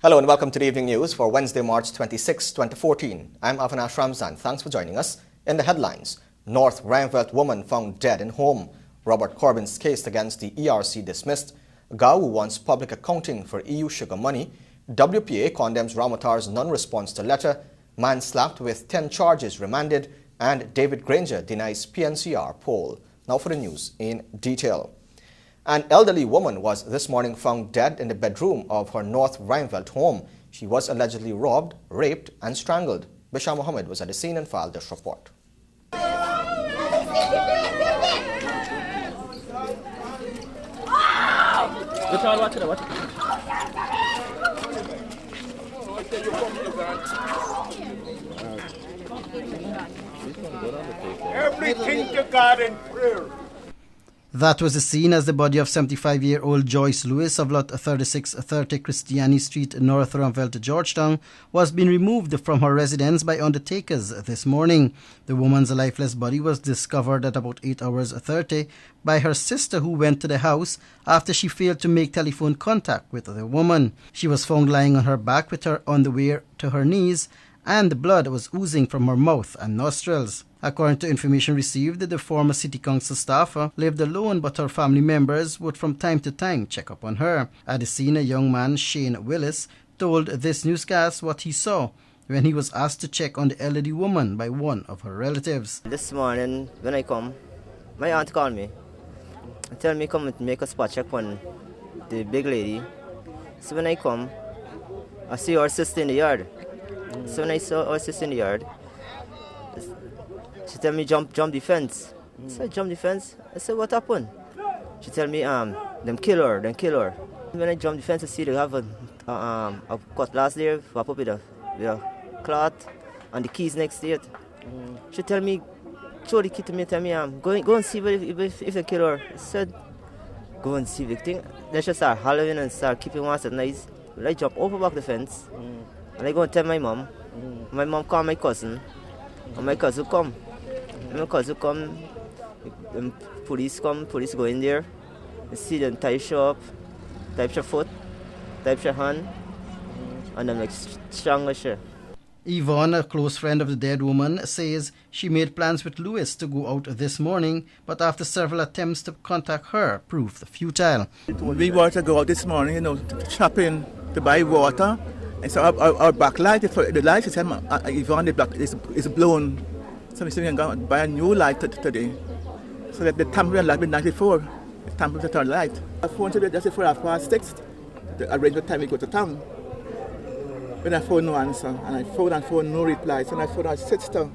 Hello and welcome to the Evening News for Wednesday, March 26, 2014. I'm Avinash Ramzan. Thanks for joining us. In the headlines, North Rheinfeldt woman found dead in home. Robert Corbyn's case against the ERC dismissed. GAU wants public accounting for EU sugar money. WPA condemns Ramotar's non-response to letter. Man slapped with 10 charges remanded. And David Granger denies PNCR poll. Now for the news in detail. An elderly woman was this morning found dead in the bedroom of her North Rheinfeldt home. She was allegedly robbed, raped and strangled. Bisham Mohammed was at the scene and filed this report. Everything to God in prayer. That was the scene as the body of 75-year-old Joyce Lewis of lot 3630 Christiani Street, North Rheinfeldt, Georgetown, was being removed from her residence by undertakers this morning. The woman's lifeless body was discovered at about 8 hours 30 by her sister, who went to the house after she failed to make telephone contact with the woman. She was found lying on her back with her underwear to her knees, and blood was oozing from her mouth and nostrils. According to information received, the former city council staffer lived alone, but her family members would from time to time check up on her. At the scene, a young man, Shane Willis, told this newscast what he saw when he was asked to check on the elderly woman by one of her relatives. This morning, when I come, my aunt called me and tell me come and make a spot check on the big lady. So when I come, I see her sister in the yard. So when I saw her sister in the yard, she tell me jump the fence. So I jump the fence. I said, what happened? She tell me them kill her. When I jump the fence, I see they have a cutlass there, wrap up with a cloth, and the keys next to it. She tell me, show the key to me, tell me go and see if they kill her. I said, go and see the thing. Then she start hollering and start keeping one at night. I jump over back the fence, and I go and tell my mom. My mom call my cousin, and my cousin come. My cousin come, police go in there, you see them tie you up, tie your foot, tie your hand, and then like strangle you. Yvonne, a close friend of the dead woman, says she made plans with Lewis to go out this morning, but after several attempts to contact her, proved futile. We wanted to go out this morning, shopping, to buy water. And so our back light, the light is Yvonne, the black is blown. So we can go buy a new light today. So that the temporary light be 94. The temporary turn light. I phoned today just for 6:30 to arrange the time we go to town. When I phone no answer, and I phone no reply. So I phone our sister,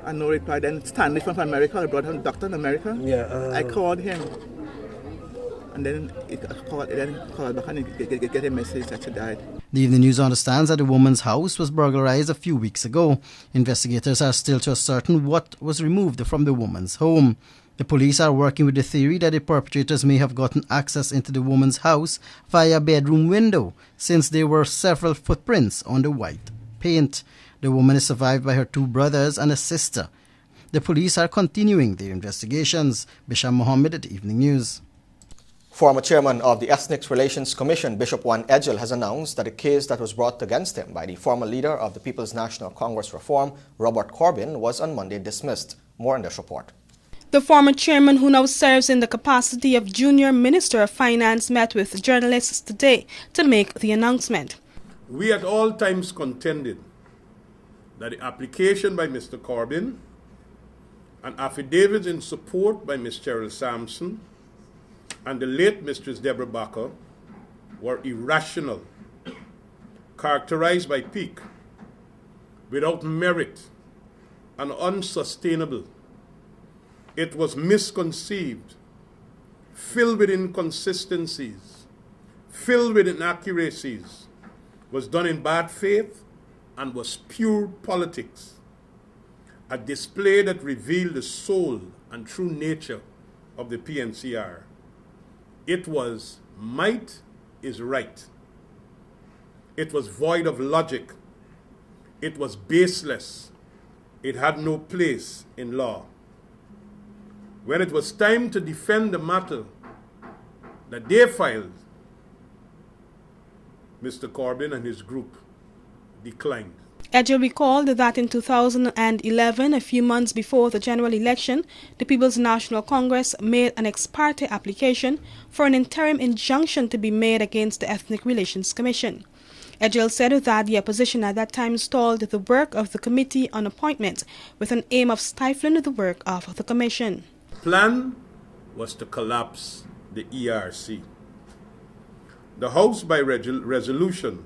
and no reply. Then Stanley from America, I brought him a doctor in America. I called him. And then he called back and get a message that she died. The Evening News understands that the woman's house was burglarized a few weeks ago. Investigators are still to ascertain what was removed from the woman's home. The police are working with the theory that the perpetrators may have gotten access into the woman's house via a bedroom window, since there were several footprints on the white paint. The woman is survived by her 2 brothers and a sister. The police are continuing their investigations. Bisham Mohammed at the Evening News. Former chairman of the Ethnic Relations Commission, Bishop Juan Edgell, has announced that a case that was brought against him by the former leader of the People's National Congress Reform, Robert Corbyn, was on Monday dismissed. More in this report. The former chairman, who now serves in the capacity of Junior Minister of Finance, met with journalists today to make the announcement. We at all times contended that the application by Mr. Corbyn and affidavits in support by Ms. Cheryl Sampson and the late Mistress Deborah Bakker were irrational, characterized by pique, without merit, and unsustainable. It was misconceived, filled with inconsistencies, filled with inaccuracies, was done in bad faith, and was pure politics, a display that revealed the soul and true nature of the PNCR. It was might is right. It was void of logic. It was baseless. It had no place in law. When it was time to defend the matter that they filed, Mr. Corbyn and his group declined. Edgell recalled that in 2011, a few months before the general election, the People's National Congress made an ex parte application for an interim injunction to be made against the Ethnic Relations Commission. Edgell said that the opposition at that time stalled the work of the Committee on Appointments with an aim of stifling the work of the Commission. The plan was to collapse the ERC. The House, by resolution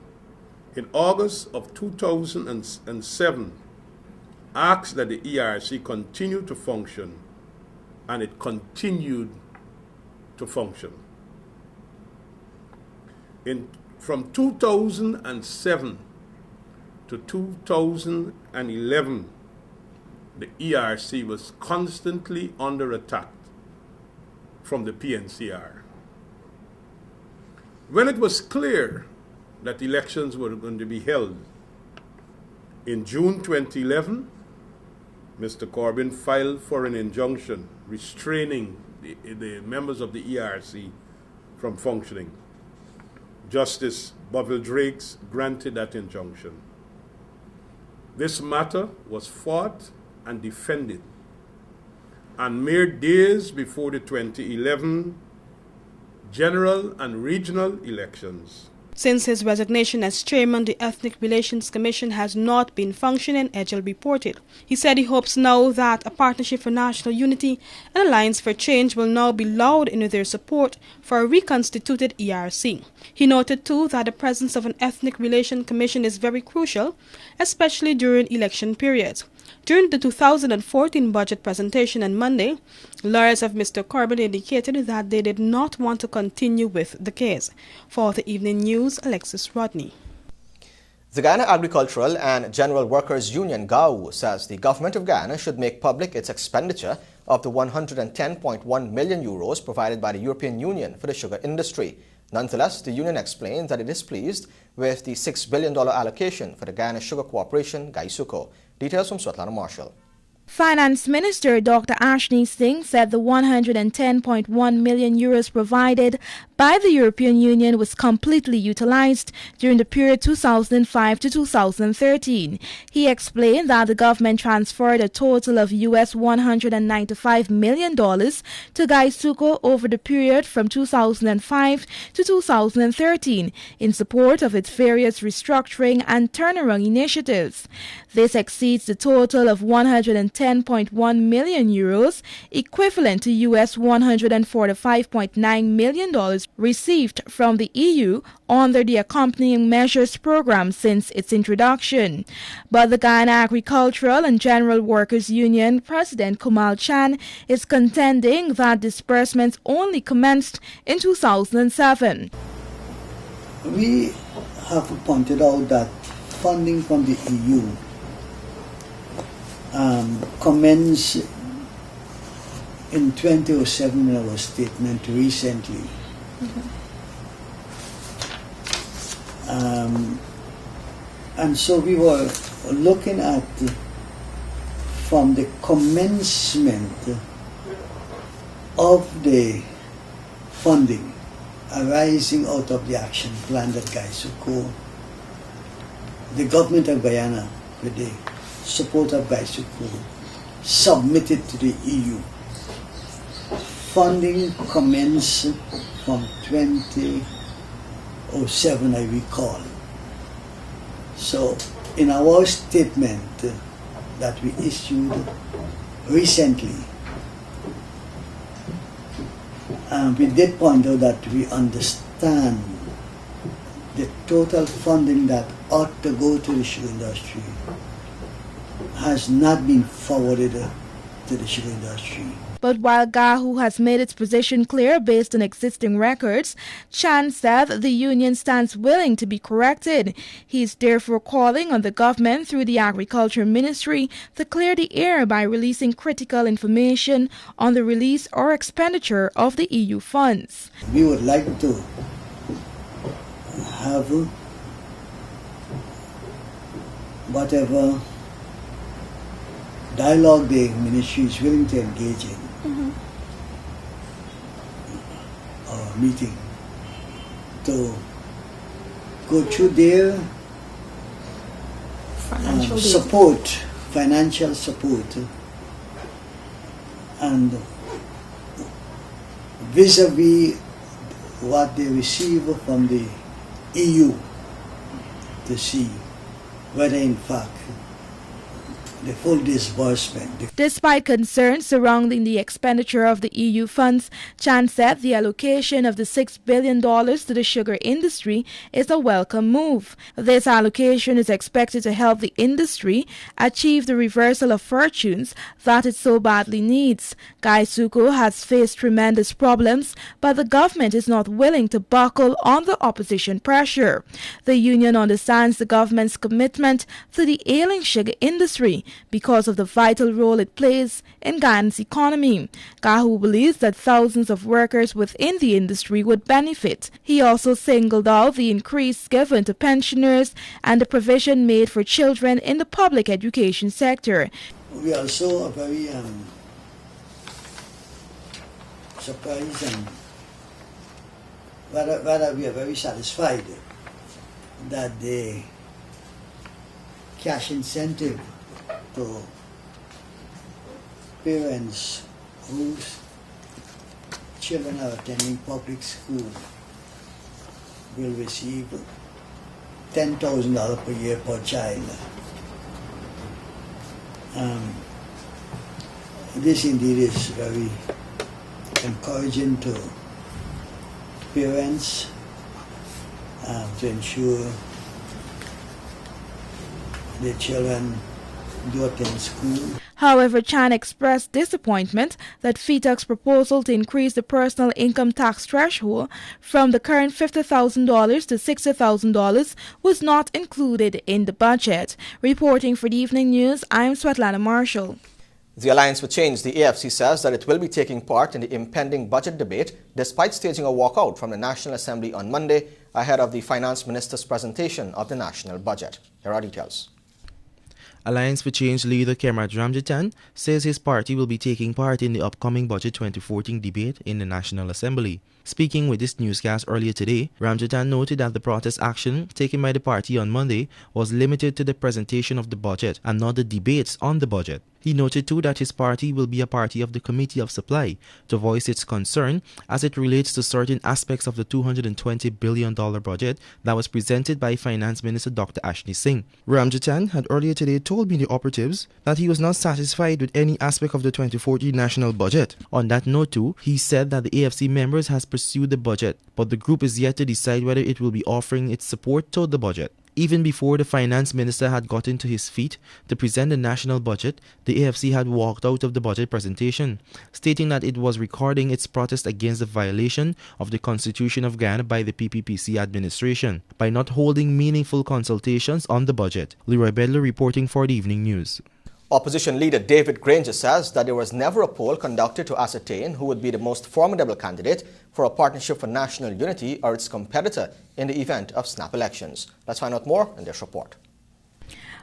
in August of 2007, asked that the ERC continue to function, and it continued to function. From 2007 to 2011, the ERC was constantly under attack from the PNCR. When it was clear that elections were going to be held in June 2011, Mr. Corbyn filed for an injunction restraining the members of the ERC from functioning. Justice Boville Drakes granted that injunction. This matter was fought and defended, and mere days before the 2011 general and regional elections. Since his resignation as chairman, the Ethnic Relations Commission has not been functioning, Edgell reported. He said he hopes now that a Partnership for National Unity and Alliance for Change will now be loud in their support for a reconstituted ERC. He noted too that the presence of an Ethnic Relations Commission is very crucial, especially during election periods. During the 2014 budget presentation on Monday, lawyers of Mr. Corbyn indicated that they did not want to continue with the case. For the Evening News, Alexis Rodney. The Guyana Agricultural and General Workers Union, GAU, says the government of Guyana should make public its expenditure of the 110.1 million euros provided by the European Union for the sugar industry. Nonetheless, the union explains that it is pleased with the $6 billion allocation for the Guyana Sugar Corporation, GAISUCO. Details from Svetlana Marshall. Finance Minister Dr. Ashni Singh said the 110.1 million euros provided by the European Union was completely utilized during the period 2005 to 2013. He explained that the government transferred a total of US $195 million to GAISUCO over the period from 2005 to 2013 in support of its various restructuring and turnaround initiatives. This exceeds the total of 110.1 million euros, equivalent to US $145.9 million received from the EU under the accompanying measures program since its introduction. But the Guyana Agricultural and General Workers Union President Kumal Chan is contending that disbursements only commenced in 2007. We have pointed out that funding from the EU commenced in 2007 in our statement recently. And so we were looking at from the commencement of the funding arising out of the action plan that GAISUCO, the government of Guyana, with the support of GAISUCO, submitted to the EU. Funding commenced from 2007, I recall. So in our statement that we issued recently, we did point out that we understand the total funding that ought to go to the sugar industry has not been forwarded to the sugar industry. But while GAHU has made its position clear based on existing records, Chan said the union stands willing to be corrected. He is therefore calling on the government through the Agriculture Ministry to clear the air by releasing critical information on the release or expenditure of the EU funds. We would like to have whatever dialogue the ministry is willing to engage in, or meeting, to go through their financial support, and vis-a-vis what they receive from the EU, to see whether in fact the full disbursement. Despite concerns surrounding the expenditure of the EU funds, Chan said the allocation of the $6 billion to the sugar industry is a welcome move. This allocation is expected to help the industry achieve the reversal of fortunes that it so badly needs. Gaisuco has faced tremendous problems, but the government is not willing to buckle on the opposition pressure. The union understands the government's commitment to the ailing sugar industry because of the vital role it plays in Ghana's economy. Gahu believes that thousands of workers within the industry would benefit. He also singled out the increase given to pensioners and the provision made for children in the public education sector. We also are very surprised and rather we are very satisfied that the cash incentive to parents whose children are attending public school will receive $10,000 per year per child. This indeed is very encouraging to parents to ensure their children do attend school. However, Chan expressed disappointment that FETAC's proposal to increase the personal income tax threshold from the current $50,000 to $60,000 was not included in the budget. Reporting for the Evening News, I'm Svetlana Marshall. The Alliance for Change, the AFC, says that it will be taking part in the impending budget debate despite staging a walkout from the National Assembly on Monday ahead of the Finance Minister's presentation of the national budget. Here are details. Alliance for Change leader Kemrat Ramjatan says his party will be taking part in the upcoming Budget 2014 debate in the National Assembly. Speaking with this newscast earlier today, Ramjatan noted that the protest action taken by the party on Monday was limited to the presentation of the budget and not the debates on the budget. He noted too that his party will be a party of the Committee of Supply to voice its concern as it relates to certain aspects of the $220 billion budget that was presented by Finance Minister Dr. Ashney Singh. Ramjatan had earlier today told media operatives that he was not satisfied with any aspect of the 2014 national budget. On that note too, he said that the AFC members has pursued the budget, but the group is yet to decide whether it will be offering its support to the budget. Even before the finance minister had gotten to his feet to present the national budget, the AFC had walked out of the budget presentation, stating that it was recording its protest against the violation of the Constitution of Ghana by the PPPC administration by not holding meaningful consultations on the budget. Leroy Bedler reporting for the Evening News. Opposition leader David Granger says that there was never a poll conducted to ascertain who would be the most formidable candidate for a Partnership for National Unity or its competitor in the event of snap elections. Let's find out more in this report.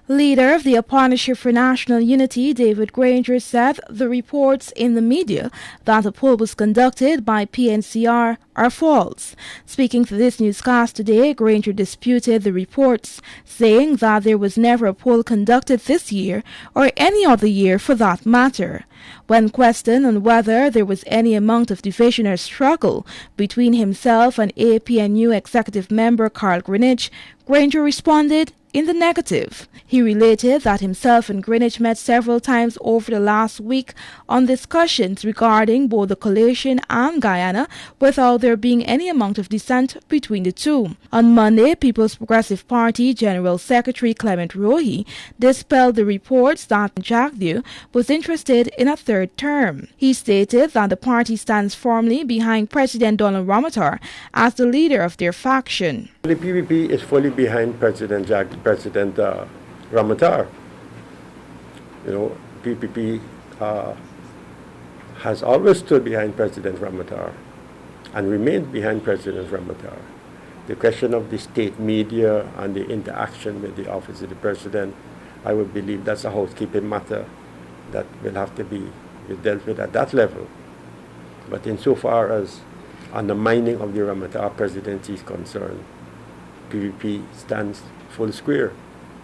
Leader of the Partnership for National Unity, David Granger, said the reports in the media that a poll was conducted by PNCR are false. Speaking to this newscast today, Granger disputed the reports, saying that there was never a poll conducted this year or any other year for that matter. When questioned on whether there was any amount of division or struggle between himself and APNU executive member Carl Greenidge, Granger responded in the negative. He related that himself and Greenidge met several times over the last week on discussions regarding both the coalition and Guyana without there being any amount of dissent between the two. On Monday, People's Progressive Party General Secretary Clement Rohi dispelled the reports that Jagdeo was interested in a third term. He stated that the party stands firmly behind President Donald Ramotar as the leader of their faction. The PPP is fully behind President Ramotar. PPP has always stood behind President Ramotar and remained behind President Ramotar. The question of the state media and the interaction with the office of the president, I would believe that's a housekeeping matter that will have to be dealt with at that level. But insofar as undermining of the Ramotar presidency is concerned, PPP stands full square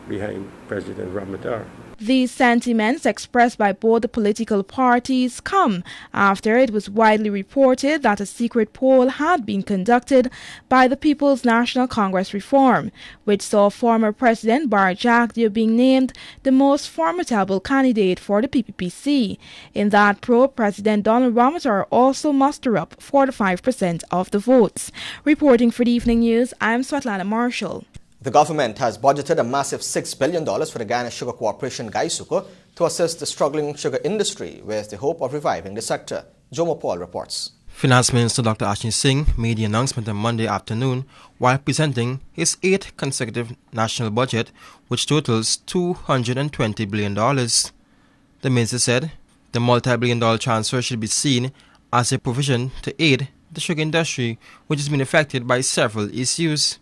behind President Ramatar. These sentiments expressed by both the political parties come after it was widely reported that a secret poll had been conducted by the People's National Congress Reform, which saw former President Bar Jagdeo being named the most formidable candidate for the PPPC. In that probe, President Donald Ramatar also mustered up 45% of the votes. Reporting for the Evening News, I'm Swatlana Marshall. The government has budgeted a massive $6 billion for the Guyana Sugar Corporation, GAISUCO, to assist the struggling sugar industry with the hope of reviving the sector. Jomo Paul reports. Finance Minister Dr. Ashni Singh made the announcement on Monday afternoon while presenting his 8th consecutive national budget, which totals $220 billion. The minister said the multi-billion-dollar transfer should be seen as a provision to aid the sugar industry, which has been affected by several issues.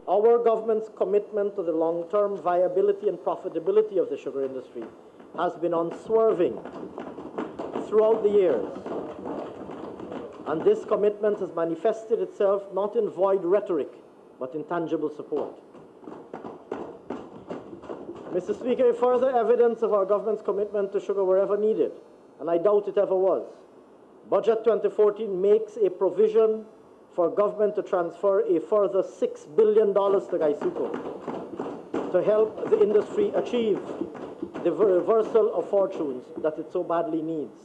Our government's commitment to the long-term viability and profitability of the sugar industry has been unswerving throughout the years. And this commitment has manifested itself not in void rhetoric, but in tangible support. Mr. Speaker, if further evidence of our government's commitment to sugar were ever needed, and I doubt it ever was, Budget 2014 makes a provision for government to transfer a further $6 billion to GAISUCO to help the industry achieve the reversal of fortunes that it so badly needs.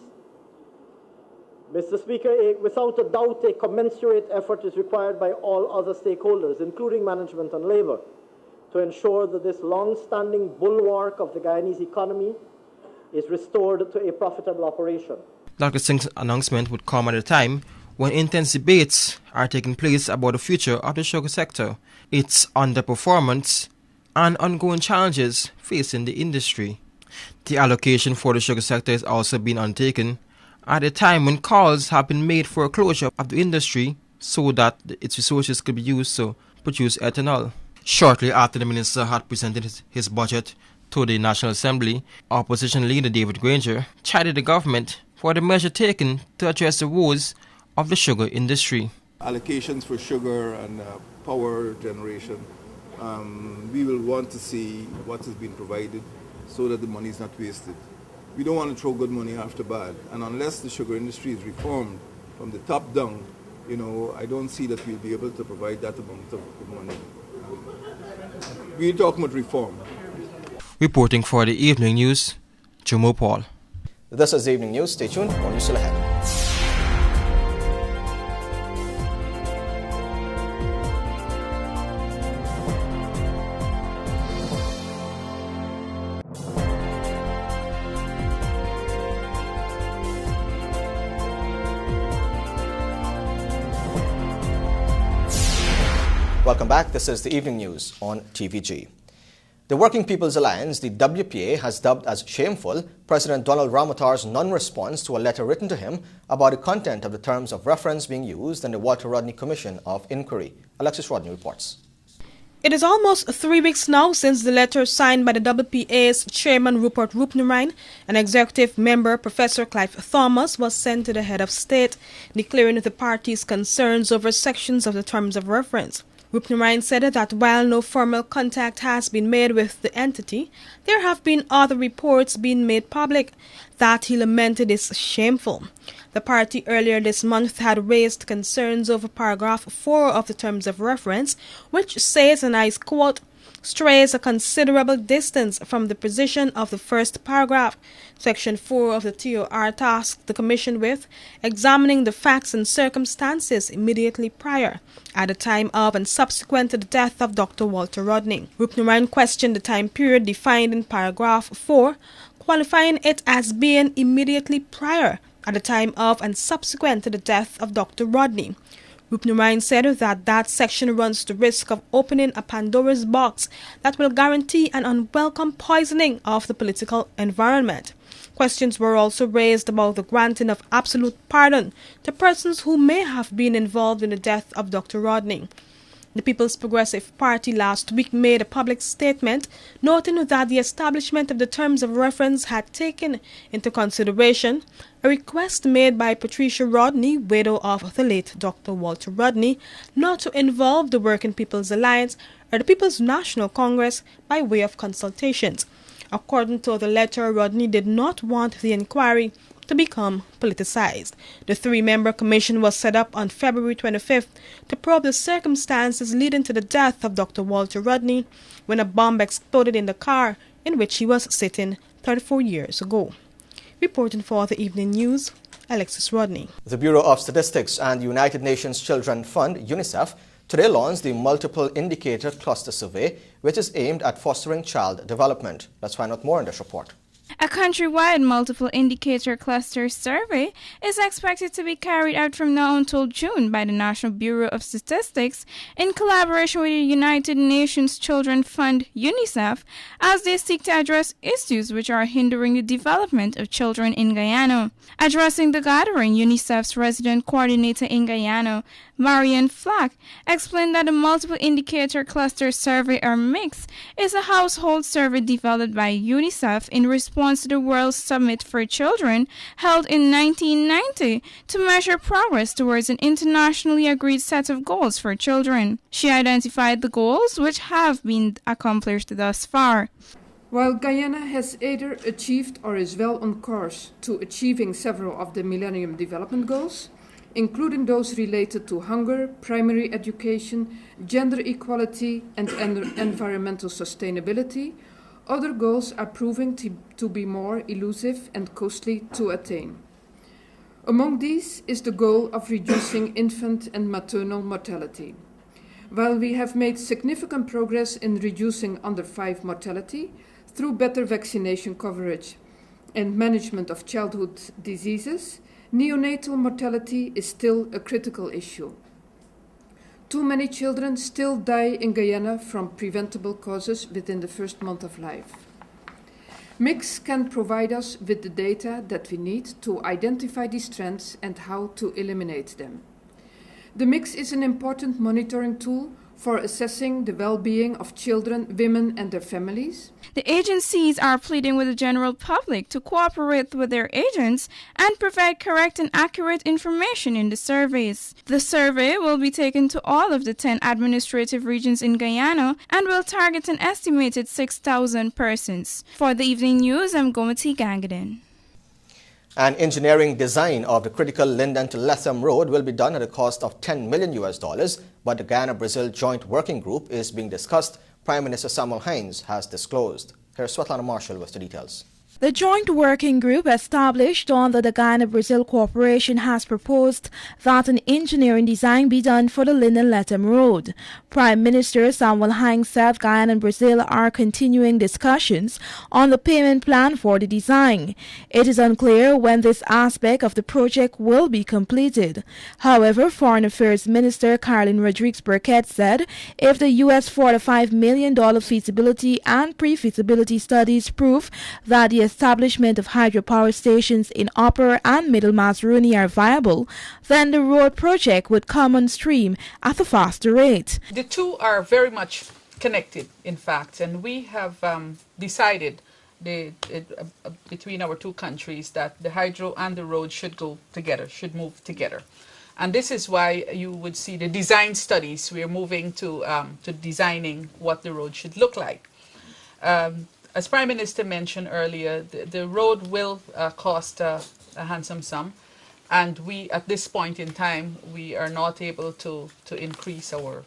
Mr. Speaker, without a doubt, a commensurate effort is required by all other stakeholders, including management and labor, to ensure that this long-standing bulwark of the Guyanese economy is restored to a profitable operation. Dr. Singh's announcement would come at a time when intense debates are taking place about the future of the sugar sector, its underperformance, and ongoing challenges facing the industry. The allocation for the sugar sector is also being undertaken at a time when calls have been made for a closure of the industry so that its resources could be used to produce ethanol. Shortly after the minister had presented his budget to the National Assembly, opposition leader David Granger chided the government for the measure taken to address the woes of the sugar industry. Allocations for sugar and power generation, we will want to see what has been provided so that the money is not wasted. We don't want to throw good money after bad, and unless the sugar industry is reformed from the top down, I don't see that we'll be able to provide that amount of money. We're talking about reform. Reporting for the Evening News, Jomo Paul. This is the Evening News. Stay tuned. More news still ahead. Welcome back. This is the Evening News on TVG. The Working People's Alliance, the WPA, has dubbed as shameful President Donald Ramatar's non-response to a letter written to him about the content of the terms of reference being used in the Walter Rodney Commission of Inquiry. Alexis Rodney reports. It is almost 3 weeks now since the letter signed by the WPA's chairman Rupert Roopnarine and executive member Professor Clive Thomas was sent to the head of state, declaring the party's concerns over sections of the terms of reference. Roopnarine said that while no formal contact has been made with the entity, there have been other reports being made public that he lamented is shameful. The party earlier this month had raised concerns over paragraph 4 of the terms of reference, which says, and I quote, strays a considerable distance from the position of the first paragraph. Section 4 of the TOR tasked the Commission with examining the facts and circumstances immediately prior, at the time of and subsequent to the death of Dr. Walter Rodney. Roopnarine questioned the time period defined in paragraph 4, qualifying it as being immediately prior, at the time of and subsequent to the death of Dr. Rodney. Roopnarine said that section runs the risk of opening a Pandora's box that will guarantee an unwelcome poisoning of the political environment. Questions were also raised about the granting of absolute pardon to persons who may have been involved in the death of Dr. Rodney. The People's Progressive Party last week made a public statement noting that the establishment of the terms of reference had taken into consideration a request made by Patricia Rodney, widow of the late Dr. Walter Rodney, not to involve the Working People's Alliance or the People's National Congress by way of consultations. According to the letter, Rodney did not want the inquiry to become politicized. The three-member commission was set up on February 25th to probe the circumstances leading to the death of Dr. Walter Rodney when a bomb exploded in the car in which he was sitting 34 years ago. Reporting for the Evening News, Alexis Rodney. The Bureau of Statistics and the United Nations Children's Fund, UNICEF, today launched the Multiple Indicator Cluster Survey, which is aimed at fostering child development. Let's find out more in this report. A countrywide multiple indicator cluster survey is expected to be carried out from now until June by the National Bureau of Statistics in collaboration with the United Nations Children's Fund, UNICEF, as they seek to address issues which are hindering the development of children in Guyana. Addressing the gathering, UNICEF's resident coordinator in Guyana, Marianne Flack, explained that the multiple indicator cluster survey, or MIX, is a household survey developed by UNICEF in response to the World Summit for Children held in 1990 to measure progress towards an internationally agreed set of goals for children. She identified the goals which have been accomplished thus far. While Guyana has either achieved or is well on course to achieving several of the Millennium Development Goals, including those related to hunger, primary education, gender equality, and environmental sustainability, other goals are proving to be more elusive and costly to attain. Among these is the goal of reducing infant and maternal mortality. While we have made significant progress in reducing under-5 mortality through better vaccination coverage and management of childhood diseases, neonatal mortality is still a critical issue. Too many children still die in Guyana from preventable causes within the first month of life. MIX can provide us with the data that we need to identify these trends and how to eliminate them. The MIX is an important monitoring tool for assessing the well-being of children, women, and their families. The agencies are pleading with the general public to cooperate with their agents and provide correct and accurate information in the surveys. The survey will be taken to all of the 10 administrative regions in Guyana and will target an estimated 6,000 persons. For the Evening News, I'm Gomati Gangadin. An engineering design of the critical Linden to Letham Road will be done at a cost of $10 million, but the Guyana-Brazil Joint Working Group is being discussed, Prime Minister Samuel Hines has disclosed. Here's Svetlana Marshall with the details. The joint working group established under the Guyana-Brazil Corporation has proposed that an engineering design be done for the Linden-Letham Road. Prime Minister Samuel Hines said Guyana and Brazil are continuing discussions on the payment plan for the design. It is unclear when this aspect of the project will be completed. However, Foreign Affairs Minister Caroline Rodriguez-Burkett said if the US $45 million feasibility and pre-feasibility studies prove that the establishment of hydropower stations in Upper and Middle Mazaruni are viable, then the road project would come on stream at a faster rate. The two are very much connected, in fact, and we have decided between our two countries that the hydro and the road should go together, should move together. And this is why you would see the design studies. We are moving to designing what the road should look like. As Prime Minister mentioned earlier, the road will cost a handsome sum, and we, at this point in time, we are not able to increase our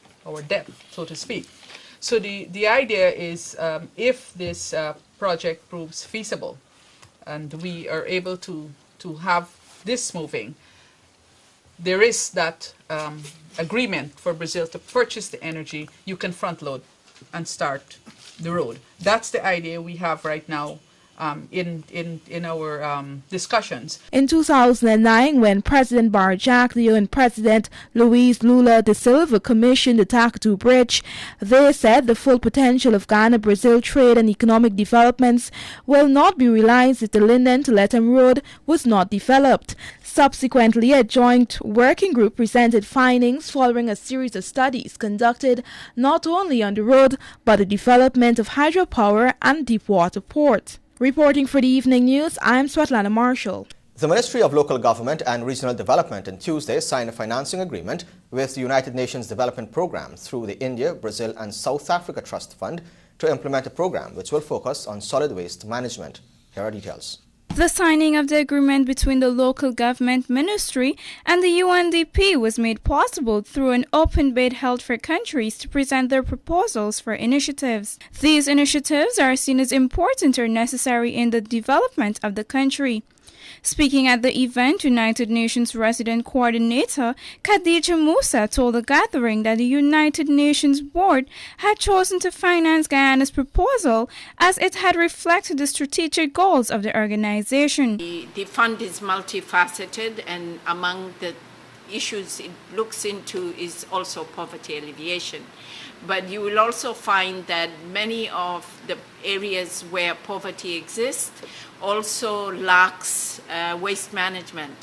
debt, so to speak. So the idea is if this project proves feasible and we are able to have this moving, there is that agreement for Brazil to purchase the energy. You can front load and start the road. That's the idea we have right now in our discussions. In 2009, when President Barack Leo and President Luiz Lula da Silva commissioned the Takatu Bridge, they said the full potential of Ghana-Brazil trade and economic developments will not be realized if the Linden to Lethem Road was not developed. Subsequently, a joint working group presented findings following a series of studies conducted not only on the road but the development of hydropower and deepwater port. Reporting for the Evening News, I'm Swetlana Marshall. The Ministry of Local Government and Regional Development on Tuesday signed a financing agreement with the United Nations Development Programme through the India, Brazil and South Africa Trust Fund to implement a program which will focus on solid waste management. Here are details. The signing of the agreement between the local government ministry and the UNDP was made possible through an open bid held for countries to present their proposals for initiatives. These initiatives are seen as important or necessary in the development of the country. Speaking at the event, United Nations Resident Coordinator Khadija Musa told the gathering that the United Nations Board had chosen to finance Guyana's proposal as it had reflected the strategic goals of the organization. The fund is multifaceted, and among the issues it looks into is also poverty alleviation. But you will also find that many of the areas where poverty exists also lacks waste management,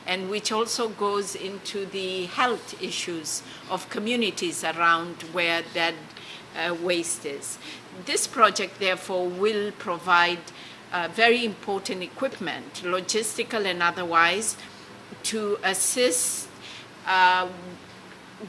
and which also goes into the health issues of communities around where that waste is. This project, therefore, will provide very important equipment, logistical and otherwise, to assist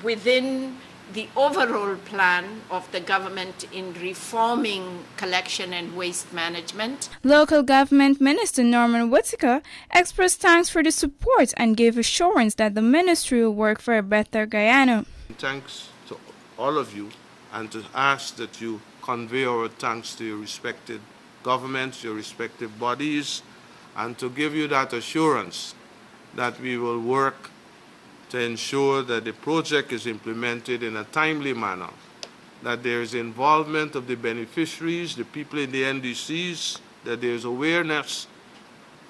within the overall plan of the government in reforming collection and waste management. Local Government Minister Norman Whitaker expressed thanks for the support and gave assurance that the ministry will work for a better Guyana. Thanks to all of you, and to ask that you convey our thanks to your respective governments, your respective bodies, and to give you that assurance that we will work to ensure that the project is implemented in a timely manner, that there is involvement of the beneficiaries, the people in the NDCs, that there is awareness,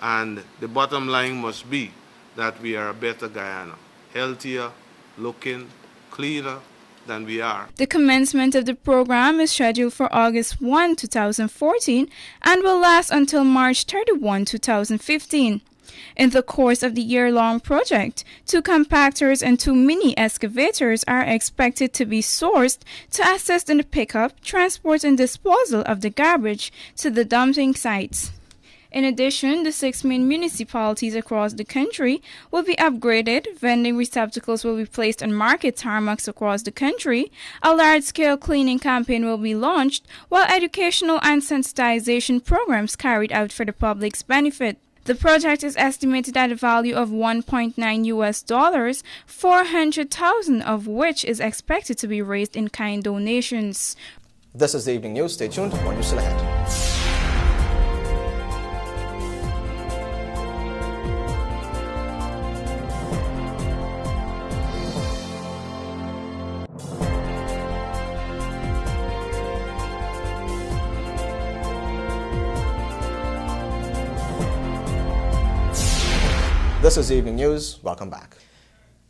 and the bottom line must be that we are a better Guyana, healthier, looking, cleaner than we are. The commencement of the program is scheduled for August 1, 2014 and will last until March 31, 2015. In the course of the year-long project, 2 compactors and 2 mini excavators are expected to be sourced to assist in the pickup, transport and disposal of the garbage to the dumping sites. In addition, the 6 main municipalities across the country will be upgraded, vending receptacles will be placed on market tarmacs across the country, a large-scale cleaning campaign will be launched, while educational and sensitization programs carried out for the public's benefit. The project is estimated at a value of $1.9, 400,000 of which is expected to be raised in kind donations. This is the Evening News. Stay tuned. More news still ahead. This is Evening News. Welcome back.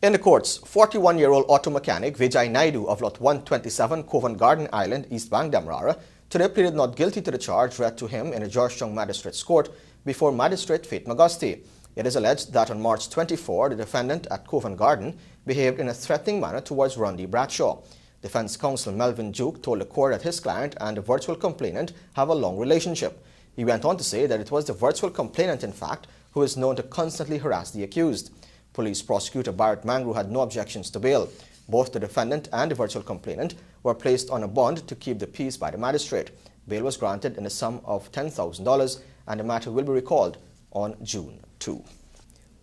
In the courts, 41-year-old auto mechanic Vijay Naidu of Lot 127, Covent Garden Island, East Bank, Demerara, today pleaded not guilty to the charge read to him in a Georgetown Magistrates Court before Magistrate Faith Magusti. It is alleged that on March 24, the defendant at Covent Garden behaved in a threatening manner towards Rondi Bradshaw. Defense counsel Melvin Duke told the court that his client and the virtual complainant have a long relationship. He went on to say that it was the virtual complainant, in fact, who is known to constantly harass the accused. Police prosecutor Barrett Mangru had no objections to bail. Both the defendant and the virtual complainant were placed on a bond to keep the peace by the magistrate. Bail was granted in the sum of $10,000 and the matter will be recalled on June 2.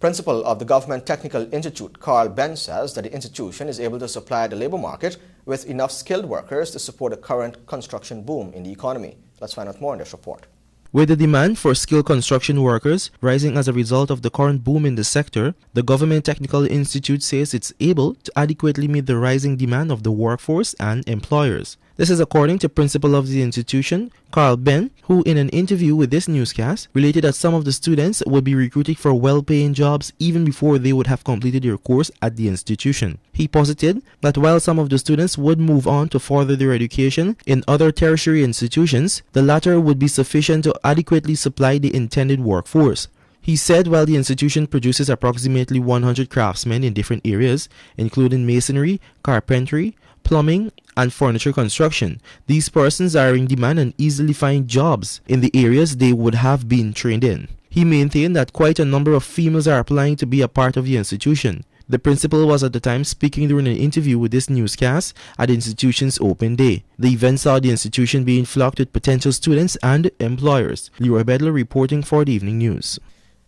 Principal of the Government Technical Institute, Carl Ben, says that the institution is able to supply the labour market with enough skilled workers to support the current construction boom in the economy. Let's find out more in this report. With the demand for skilled construction workers rising as a result of the current boom in the sector, the Government Technical Institute says it's able to adequately meet the rising demand of the workforce and employers. This is according to principal of the institution, Carl Ben, who in an interview with this newscast related that some of the students would be recruiting for well-paying jobs even before they would have completed their course at the institution. He posited that while some of the students would move on to further their education in other tertiary institutions, the latter would be sufficient to adequately supply the intended workforce. He said while the institution produces approximately 100 craftsmen in different areas, including masonry, carpentry, plumbing, and furniture construction, these persons are in demand and easily find jobs in the areas they would have been trained in. He maintained that quite a number of females are applying to be a part of the institution. The principal was at the time speaking during an interview with this newscast at the institution's open day. The event saw the institution being flocked with potential students and employers. Leroy Bedler reporting for the Evening News.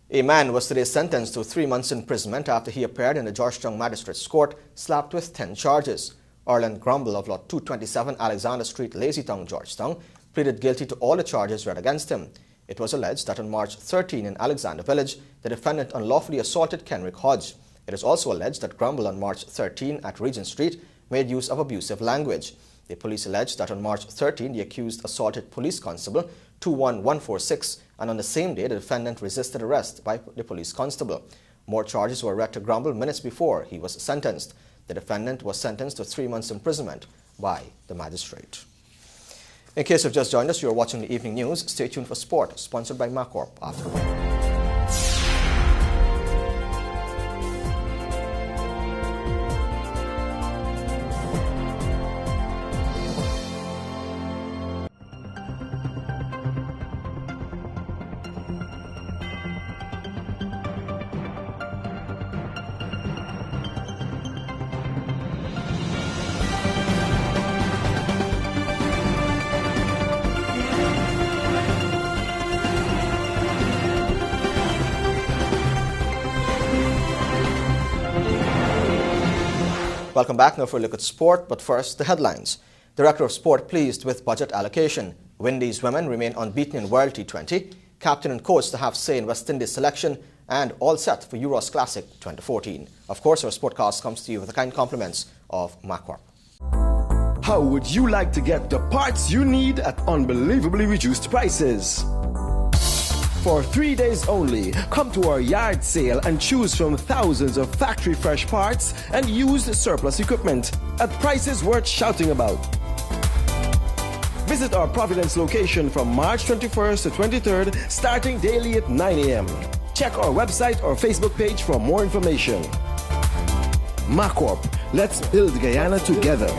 A man was today sentenced to 3 months imprisonment after he appeared in the Georgetown Magistrates Court slapped with 10 charges. Orland Grumble of Lot 227 Alexander Street, Lazytown, Georgetown, pleaded guilty to all the charges read against him. It was alleged that on March 13 in Alexander Village, the defendant unlawfully assaulted Kenrick Hodge. It is also alleged that Grumble on March 13 at Regent Street made use of abusive language. The police alleged that on March 13, the accused assaulted Police Constable 21146, and on the same day, the defendant resisted arrest by the police constable. More charges were read to Grumble minutes before he was sentenced. The defendant was sentenced to 3 months imprisonment by the magistrate. In case you've just joined us, you're watching the Evening News. Stay tuned for sport, sponsored by MacCorp after the break. Welcome back. Now for a look at sport, but first the headlines. Director of Sport pleased with budget allocation. Windies women remain unbeaten in World T20. Captain and coach to have say in West Indies selection, and all set for Euros Classic 2014. Of course, our Sportcast comes to you with the kind compliments of MacCorp. How would you like to get the parts you need at unbelievably reduced prices? For 3 days only, come to our yard sale and choose from thousands of factory fresh parts and used surplus equipment at prices worth shouting about. Visit our Providence location from March 21st to 23rd, starting daily at 9 a.m. Check our website or Facebook page for more information. MacCorp, let's build Guyana together.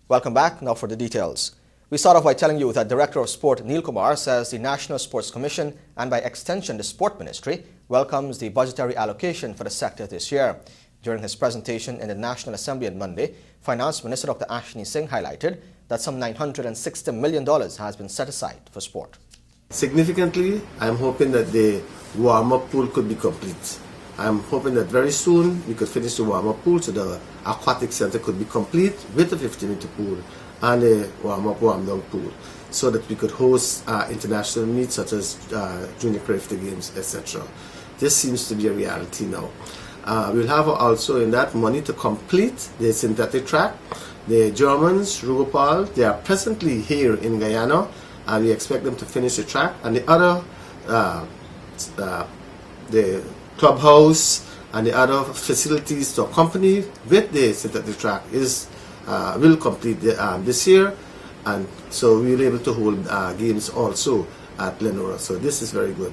Welcome back. Now for the details. We start off by telling you that Director of Sport Neil Kumar says the National Sports Commission and by extension the Sport Ministry welcomes the budgetary allocation for the sector this year. During his presentation in the National Assembly on Monday, Finance Minister Dr. Ashney Singh highlighted that some $960 million has been set aside for sport. Significantly, I'm hoping that the warm-up pool could be complete. I'm hoping that very soon we could finish the warm-up pool so the aquatic center could be complete with a 50-meter pool and a warm-up, warm-down pool so that we could host international meets such as Junior Crafty Games, etc. This seems to be a reality now. We'll have also in that money to complete the synthetic track. The Germans, Rugopal, they are presently here in Guyana and we expect them to finish the track. And the other, the clubhouse and the other facilities to accompany with the synthetic track will complete this year, and so we will be able to hold games also at Lenora. So this is very good.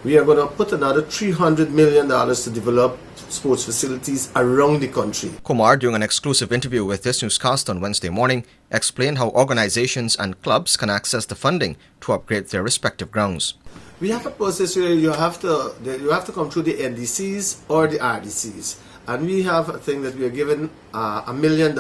We are going to put another $300 million to develop sports facilities around the country. Kumar, during an exclusive interview with this newscast on Wednesday morning, explained how organizations and clubs can access the funding to upgrade their respective grounds. We have a process where you have to come through the NDCs or the RDCs. And we have a thing that we are given $1 million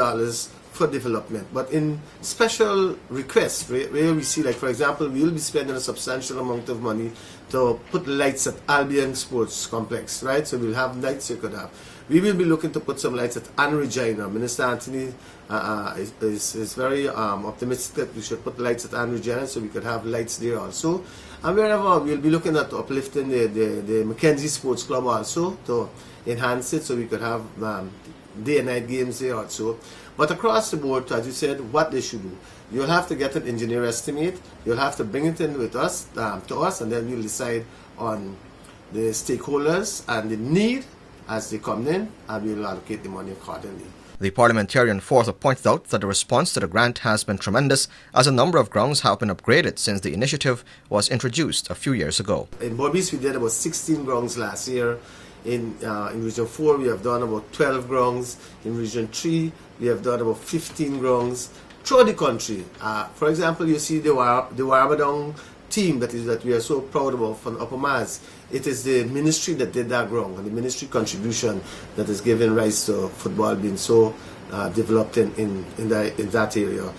for development. But in special requests, where we see, like for example, we will be spending a substantial amount of money to put lights at Albion Sports Complex, right? So we'll have lights you could have. We will be looking to put some lights at Anne Regina. Minister Anthony is very optimistic that we should put lights at Anne Regina so we could have lights there also. And wherever we'll be looking at uplifting the Mackenzie Sports Club also to enhance it so we could have day and night games there also. But across the board, as you said, what they should do, you'll have to get an engineer estimate, you'll have to bring it in with us, to us, and then we'll decide on the stakeholders and the need as they come in, and we'll allocate the money accordingly. The parliamentarian further pointed out that the response to the grant has been tremendous, as a number of grounds have been upgraded since the initiative was introduced a few years ago. In Berbice, we did about 16 grounds last year. In Region 4, we have done about 12 grounds. In Region 3, we have done about 15 grounds. Throughout the country, for example, you see the Warabadong team that we are so proud about from Upper Maz. It is the ministry that did that ground, and the ministry contribution that has given rise to football being so developed in that area.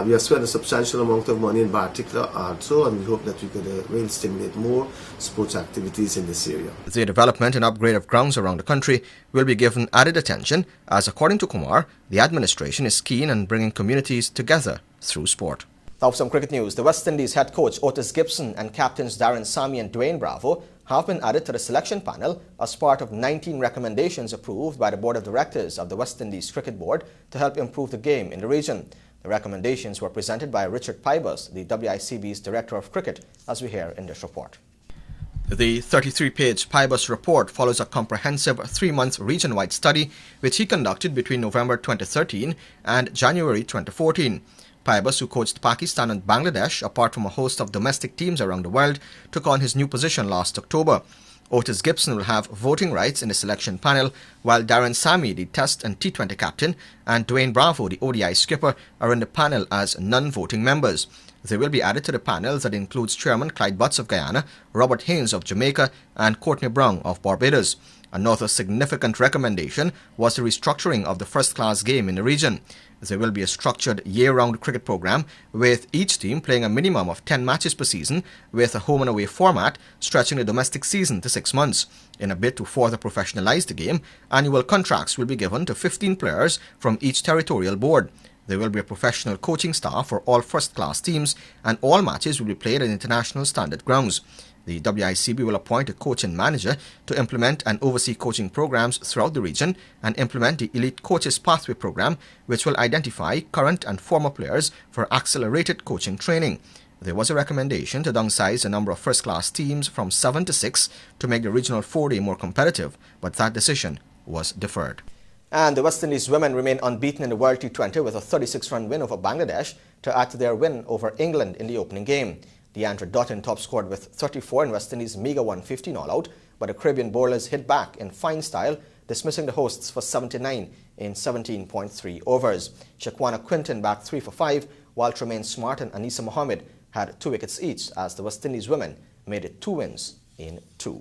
We have spent a substantial amount of money in particular also, and we hope that we could really stimulate more sports activities in this area. The development and upgrade of grounds around the country will be given added attention, as according to Kumar, the administration is keen on bringing communities together through sport. Now for some cricket news. The West Indies head coach Otis Gibson and captains Darren Sammy and Dwayne Bravo have been added to the selection panel as part of 19 recommendations approved by the Board of Directors of the West Indies Cricket Board to help improve the game in the region. The recommendations were presented by Richard Pybus, the WICB's Director of Cricket, as we hear in this report. The 33-page Pybus report follows a comprehensive 3-month region-wide study which he conducted between November 2013 and January 2014. Pybus, who coached Pakistan and Bangladesh apart from a host of domestic teams around the world, took on his new position last October. Otis Gibson will have voting rights in the selection panel, while Darren Sammy, the Test and T20 captain, and Dwayne Bravo, the ODI skipper, are in the panel as non-voting members. They will be added to the panels that includes Chairman Clyde Butts of Guyana, Robert Haynes of Jamaica, and Courtney Brown of Barbados. Another significant recommendation was the restructuring of the first-class game in the region. There will be a structured year-round cricket program, with each team playing a minimum of 10 matches per season, with a home and away format stretching the domestic season to 6 months. In a bid to further professionalize the game, annual contracts will be given to 15 players from each territorial board. There will be a professional coaching staff for all first-class teams, and all matches will be played at international standard grounds. The WICB will appoint a coach and manager to implement and oversee coaching programs throughout the region and implement the Elite Coaches Pathway program, which will identify current and former players for accelerated coaching training. There was a recommendation to downsize the number of first-class teams from 7 to 6 to make the regional 4-day more competitive, but that decision was deferred. And the West Indies women remain unbeaten in the World T20 with a 36-run win over Bangladesh to add to their win over England in the opening game. Deandra Dutton top scored with 34 in West Indies' meagre 150 all-out, but the Caribbean bowlers hit back in fine style, dismissing the hosts for 79 in 17.3 overs. Shaquana Quinton backed 3 for 5, while Tremaine Smart and Anisa Mohammed had 2 wickets each, as the West Indies women made it 2 wins in 2.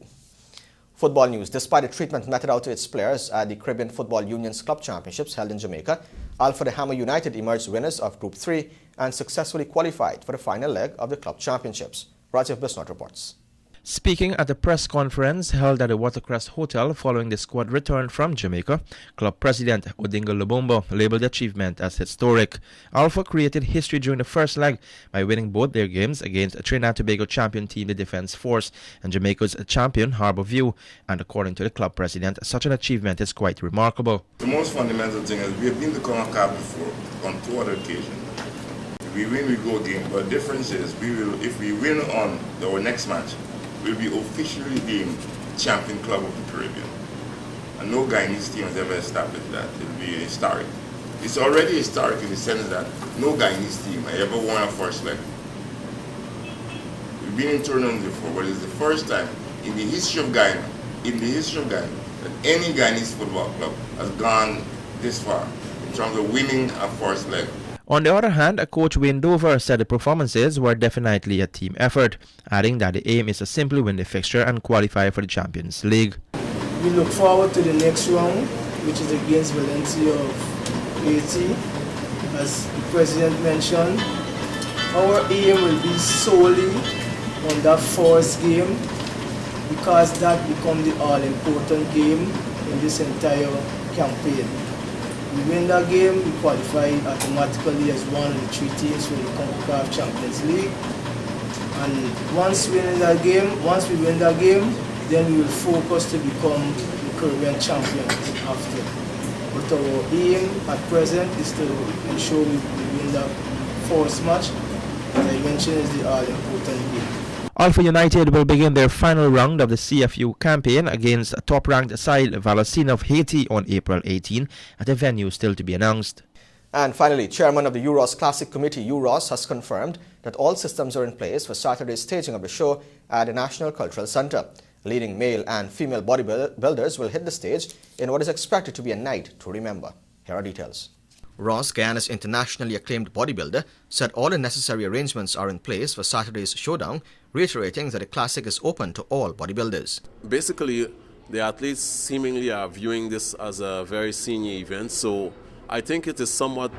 Football news. Despite the treatment meted out to its players at the Caribbean Football Union's Club Championships held in Jamaica, Alfred Hammer United emerged winners of Group 3 and successfully qualified for the final leg of the Club Championships. Rajiv Bisnot reports. Speaking at a press conference held at the Watercrest Hotel following the squad return from Jamaica, club president Odinga Lubombo labelled the achievement as historic. Alpha created history during the first leg by winning both their games against a Trinidad and Tobago champion team, the Defence Force, and Jamaica's champion, Harbour View. And according to the club president, such an achievement is quite remarkable. The most fundamental thing is we have been to CONCACAF before on 2 other occasions. If we win, we go again. But the difference is, if we win on our next match, we'll be officially deemed champion club of the Caribbean. And no Guyanese team has ever established that. It'll be historic. It's already historic in the sense that no Guyanese team has ever won a first leg. We've been in tournaments before, but it's the first time in the history of Guyana, that any Guyanese football club has gone this far in terms of winning a first leg. On the other hand, Coach Wayne Dover said the performances were definitely a team effort, adding that the aim is to simply win the fixture and qualify for the Champions League. We look forward to the next round, which is against Valencia of Haiti. As the President mentioned, our aim will be solely on that first game, because that becomes the all-important game in this entire campaign. We win that game, we qualify automatically as one of the 3 teams for the CONCACAF Champions League. And once we win that game, then we will focus to become the Caribbean champions after. But our aim at present is to ensure we win the first match. As I mentioned, is the all-important game. Alpha United will begin their final round of the CFU campaign against top-ranked side Valocine of Haiti on April 18 at a venue still to be announced. And finally, Chairman of the Euros Classic Committee, Euros, has confirmed that all systems are in place for Saturday's staging of the show at the National Cultural Centre. Leading male and female bodybuilders will hit the stage in what is expected to be a night to remember. Here are details. Ross, Guyana's internationally acclaimed bodybuilder, said all the necessary arrangements are in place for Saturday's showdown, reiterating that the Classic is open to all bodybuilders. Basically, the athletes seemingly are viewing this as a very senior event, so I think it is somewhat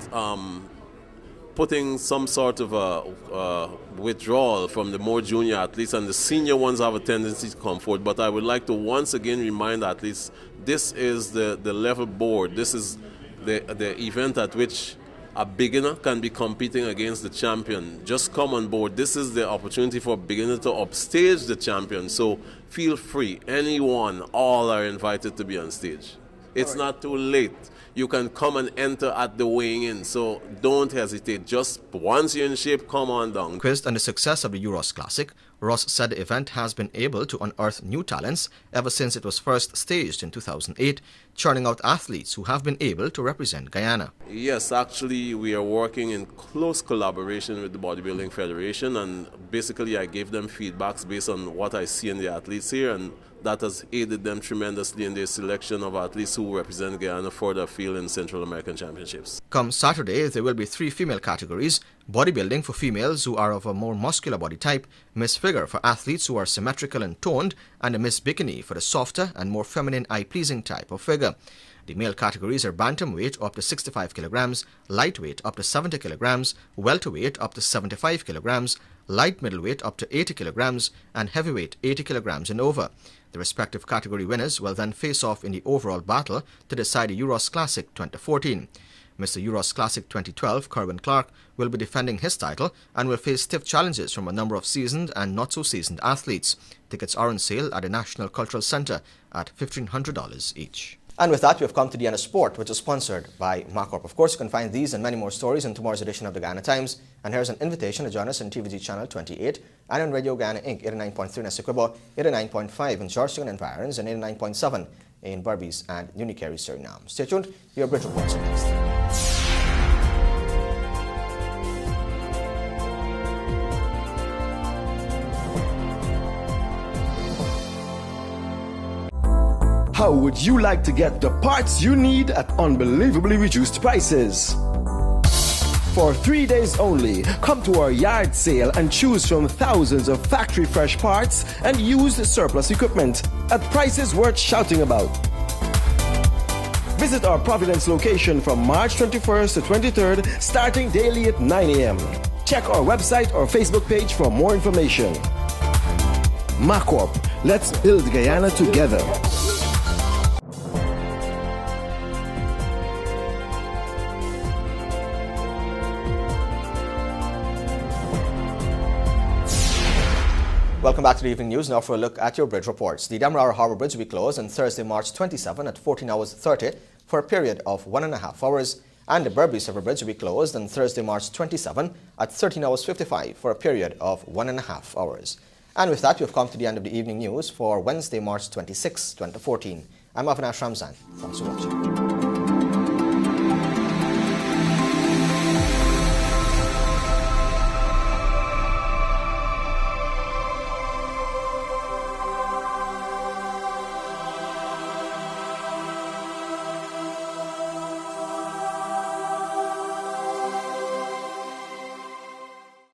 putting some sort of a withdrawal from the more junior athletes, and the senior ones have a tendency to come forward. But I would like to once again remind athletes, this is the level board. This is the event at which a beginner can be competing against the champion. Just come on board. This is the opportunity for a beginner to upstage the champion. So feel free. Anyone, all are invited to be on stage. It's not too late. You can come and enter at the weighing in, so don't hesitate. Just once you're in shape, come on down. Quizzed on the success of the Euros Classic, Ross said the event has been able to unearth new talents ever since it was first staged in 2008, churning out athletes who have been able to represent Guyana. Yes, actually, we are working in close collaboration with the Bodybuilding Federation, and basically I gave them feedbacks based on what I see in the athletes here, and that has aided them tremendously in their selection of athletes who represent Guyana for the field in Central American Championships. Come Saturday, there will be 3 female categories: bodybuilding for females who are of a more muscular body type, Miss Figure for athletes who are symmetrical and toned, and a Miss Bikini for the softer and more feminine, eye-pleasing type of figure. The male categories are bantamweight up to 65 kilograms, lightweight up to 70 kilograms, welterweight up to 75 kilograms, light middleweight up to 80 kilograms, and heavyweight 80 kilograms and over. The respective category winners will then face off in the overall battle to decide the Euros Classic 2014. Mr. Euros Classic 2012, Kerwin Clark, will be defending his title and will face stiff challenges from a number of seasoned and not-so-seasoned athletes. Tickets are on sale at the National Cultural Centre at $1,500 each. And with that, we have come to the end of sport, which is sponsored by MacCorp. Of course, you can find these and many more stories in tomorrow's edition of the Guyana Times. And here's an invitation to join us on TVG Channel 28 and on Radio Guyana Inc. 89.3 in Essequibo, 89.5 in Georgetown and Environs, and 89.7 in Berbice and Unicary, Suriname. Stay tuned. Your Bridge Reports are next. How would you like to get the parts you need at unbelievably reduced prices? For 3 days only, come to our yard sale and choose from thousands of factory fresh parts and used surplus equipment at prices worth shouting about. Visit our Providence location from March 21st to 23rd, starting daily at 9 a.m. Check our website or Facebook page for more information. MacCorp, let's build Guyana together. Welcome back to the Evening News. Now for a look at your bridge reports. The Demerara Harbour Bridge will be closed on Thursday, March 27 at 14 hours 30 for a period of 1.5 hours. And the Berbice River Bridge will be closed on Thursday, March 27 at 13 hours 55 for a period of 1.5 hours. And with that, we have come to the end of the Evening News for Wednesday, March 26, 2014. I'm Avinash Ramzan. Thanks for watching.